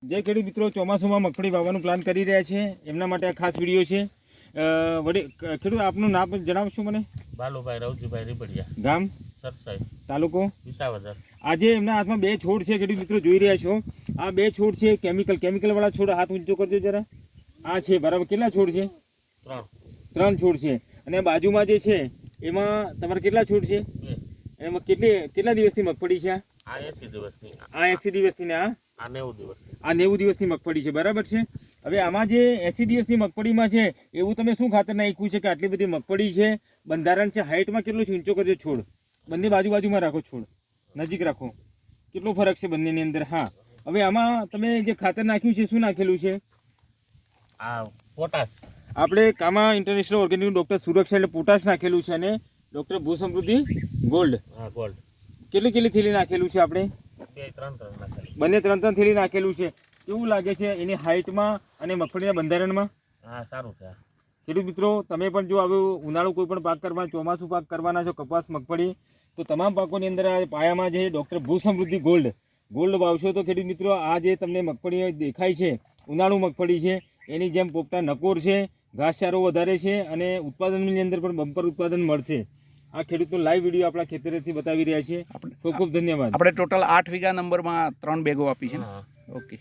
જે ખેડૂત મિત્રો ચોમાસામાં મગફળી વાવવાનું પ્લાન કરી રહ્યા છે એમના માટે આ ખાસ વિડીયો છે. વડે ખેડૂત આપનું નામ જણાવશો મને? બાલુભાઈ રવજીભાઈ રીબડિયા, ગામ સરસાઈ, તાલુકો વિસાવદર. આજે એમના હાથમાં 2 છોડ છે ખેડૂત મિત્રો જોઈ રહ્યા છો. આ 2 છોડ છે કેમિકલ વાળા છોડ. હાથ ઊંચો કરજો જરા. આ છે બરાબર. કેટલા છોડ છે? 3 છોડ છે. અને બાજુમાં જે છે એમાં તમારે કેટલા છોડ છે? 2. એમાં કેટલા દિવસની મગફળી છે? આ 80 દિવસની, આ 80 દિવસની ને આ 90 દિવસની. આ 90 દિવસની મગફળી છે, બરાબર છે. હવે આમાં જે 80 દિવસની મગફળીમાં છે એવું તમે શું ખાતર નાખ્યું છે કે આટલી બધી મગફળી છે? બંધારણ છે, હાઇટમાં કેટલો છે? ઊંચો કરજો છોડ. બંને બાજુમાં રાખો, છોડ નજીક રાખો. કેટલો ફરક છે બંનેની અંદર? હા. હવે આમાં તમે જે ખાતર નાખ્યું છે શું નાખેલું છે? આ પોટાશ. આપણે કામા ઇન્ટરનેશનલ ઓર્ગેનિક ડૉક્ટર સુરક્ષા એટલે પોટાશ નાખેલું છે અને ડૉક્ટર ભૂ સમૃદ્ધિ ગોલ્ડ. હા, ગોલ્ડ. કેટલી થેલી નાખેલું છે આપણે? 2-3 નાખેલી. બંને 3 થેલી નાખેલું છે. કેવું લાગે છે એની હાઇટમાં અને મગફળીના બંધારણમાં? હા, સારું છે. ખેડૂત મિત્રો, તમે પણ જો આવું ઉનાળુ કોઈ પણ પાક કરવાના, ચોમાસું પાક કરવાના છો, કપાસ, મગફળી, તો તમામ પાકોની અંદર આ પાયામાં જે ડૉક્ટર ભૂ સમૃદ્ધિ ગોલ્ડ વાવશો તો ખેડૂત મિત્રો આ જે તમને મગફળી દેખાય છે ઉનાળુ મગફળી છે એની જેમ પોપટા નકોર છે, ઘાસચારો વધારે છે અને ઉત્પાદનની અંદર પણ બમ્પર ઉત્પાદન મળશે. આ ખેડૂતનો લાઈવ વિડીયો આપણા ખેતરેથી બતાવી રહ્યા છીએ. ખૂબ ખૂબ ધન્યવાદ. આપણે ટોટલ 8 વીઘા નંબરમાં 3 બેગો આપી છે ને? ઓકે.